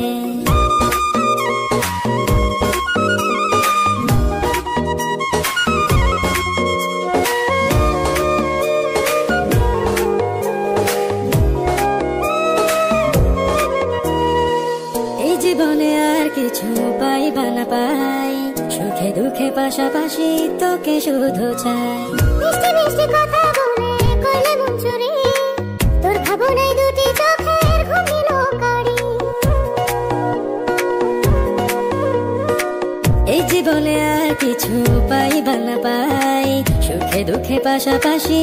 এই জীবনে আর কিছু পাইবা না পাই, সুখে দুঃখে পাশাপাশি তোকে শুধু চাই। মিষ্টি মিষ্টি কথা বলে কইলে মন চুরি, তোর ভাবনায় দুটি চোখের ঘুম দিল কারি। এই জীবনে আর কিছু পাইবা না পাই, সুখে দুঃখে পাশাপাশি